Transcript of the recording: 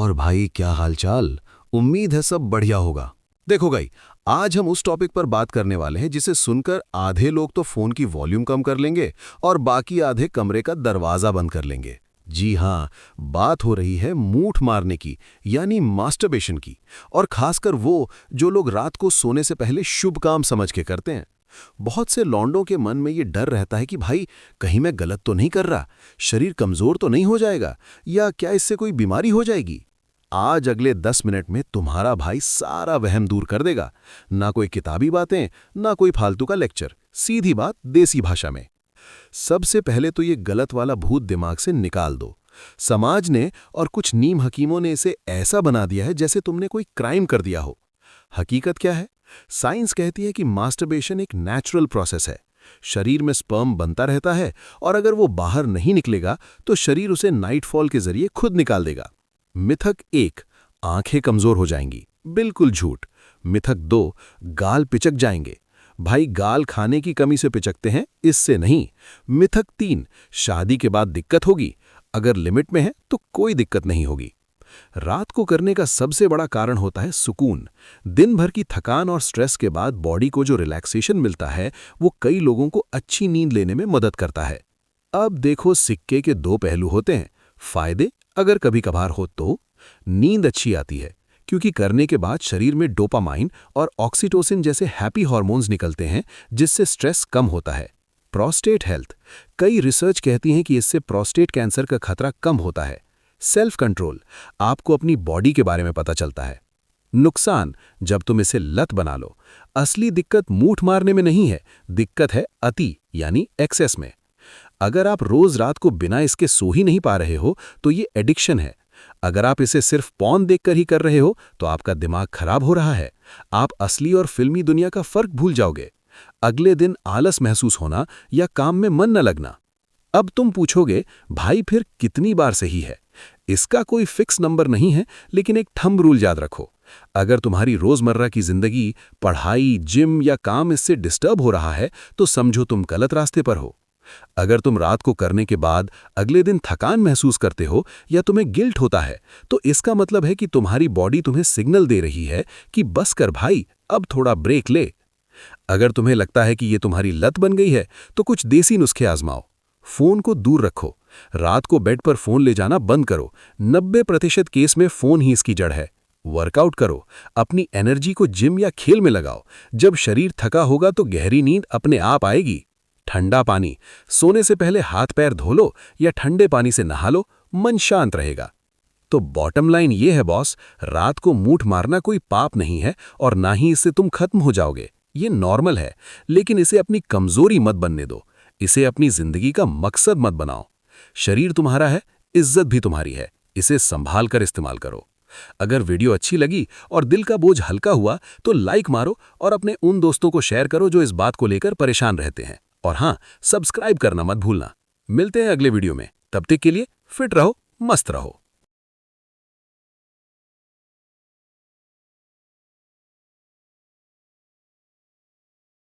और भाई क्या हालचाल। उम्मीद है सब बढ़िया होगा। देखो भाई, आज हम उस टॉपिक पर बात करने वाले हैं जिसे सुनकर आधे लोग तो फोन की वॉल्यूम कम कर लेंगे और बाकी आधे कमरे का दरवाजा बंद कर लेंगे। जी हाँ, बात हो रही है मूठ मारने की, यानी मास्टरबेशन की। और खासकर वो जो लोग रात को सोने से पहले शुभ काम समझ के करते हैं। बहुत से लौंडों के मन में ये डर रहता है कि भाई कहीं मैं गलत तो नहीं कर रहा, शरीर कमजोर तो नहीं हो जाएगा, या क्या इससे कोई बीमारी हो जाएगी। आज अगले 10 मिनट में तुम्हारा भाई सारा वहम दूर कर देगा। ना कोई किताबी बातें, ना कोई फालतू का लेक्चर, सीधी बात देसी भाषा में। सबसे पहले तो ये गलत वाला भूत दिमाग से निकाल दो। समाज ने और कुछ नीम हकीमों ने इसे ऐसा बना दिया है जैसे तुमने कोई क्राइम कर दिया हो। हकीकत क्या है? साइंस कहती है कि मास्टरबेशन एक नेचुरल प्रोसेस है। शरीर में स्पर्म बनता रहता है और अगर वो बाहर नहीं निकलेगा तो शरीर उसे नाइटफॉल के जरिए खुद निकाल देगा। मिथक 1, आंखें कमजोर हो जाएंगी। बिल्कुल झूठ। मिथक 2, गाल पिचक जाएंगे। भाई गाल खाने की कमी से पिचकते हैं, इससे नहीं। मिथक 3, शादी के बाद दिक्कत होगी। अगर लिमिट में है तो कोई दिक्कत नहीं होगी। रात को करने का सबसे बड़ा कारण होता है सुकून। दिन भर की थकान और स्ट्रेस के बाद बॉडी को जो रिलैक्सेशन मिलता है वो कई लोगों को अच्छी नींद लेने में मदद करता है। अब देखो, सिक्के के दो पहलू होते हैं। फायदे अगर कभी कभार हो तो नींद अच्छी आती है क्योंकि करने के बाद शरीर में डोपामाइन और ऑक्सीटोसिन जैसे हैप्पी हार्मोन्स निकलते हैं जिससे स्ट्रेस कम होता है। प्रोस्टेट हेल्थ, कई रिसर्च कहती हैं कि इससे प्रोस्टेट कैंसर का खतरा कम होता है। सेल्फ कंट्रोल, आपको अपनी बॉडी के बारे में पता चलता है। नुकसान, जब तुम इसे लत बना लो। असली दिक्कत मूठ मारने में नहीं है, दिक्कत है अति यानी एक्सेस में। अगर आप रोज रात को बिना इसके सो ही नहीं पा रहे हो तो ये एडिक्शन है। अगर आप इसे सिर्फ पॉर्न देखकर ही कर रहे हो तो आपका दिमाग खराब हो रहा है। आप असली और फिल्मी दुनिया का फर्क भूल जाओगे। अगले दिन आलस महसूस होना या काम में मन न लगना। अब तुम पूछोगे, भाई फिर कितनी बार सही है? इसका कोई फिक्स नंबर नहीं है, लेकिन एक थंब रूल याद रखो। अगर तुम्हारी रोजमर्रा की जिंदगी, पढ़ाई, जिम या काम इससे डिस्टर्ब हो रहा है तो समझो तुम गलत रास्ते पर हो। अगर तुम रात को करने के बाद अगले दिन थकान महसूस करते हो या तुम्हें गिल्ट होता है तो इसका मतलब है कि तुम्हारी बॉडी तुम्हें सिग्नल दे रही है कि बस कर भाई, अब थोड़ा ब्रेक ले। अगर तुम्हें लगता है कि ये तुम्हारी लत बन गई है तो कुछ देसी नुस्खे आजमाओ। फोन को दूर रखो। रात को बेड पर फोन ले जाना बंद करो। 90% केस में फोन ही इसकी जड़ है। वर्कआउट करो। अपनी एनर्जी को जिम या खेल में लगाओ। जब शरीर थका होगा तो गहरी नींद अपने आप आएगी। ठंडा पानी, सोने से पहले हाथ पैर धो लो या ठंडे पानी से नहा लो, मन शांत रहेगा। तो बॉटम लाइन ये है बॉस, रात को मूठ मारना कोई पाप नहीं है और ना ही इससे तुम खत्म हो जाओगे। ये नॉर्मल है, लेकिन इसे अपनी कमजोरी मत बनने दो। इसे अपनी जिंदगी का मकसद मत बनाओ। शरीर तुम्हारा है, इज्जत भी तुम्हारी है। इसे संभाल कर इस्तेमाल करो। अगर वीडियो अच्छी लगी और दिल का बोझ हल्का हुआ तो लाइक मारो और अपने उन दोस्तों को शेयर करो जो इस बात को लेकर परेशान रहते हैं। और हाँ, सब्सक्राइब करना मत भूलना। मिलते हैं अगले वीडियो में। तब तक के लिए फिट रहो, मस्त रहो।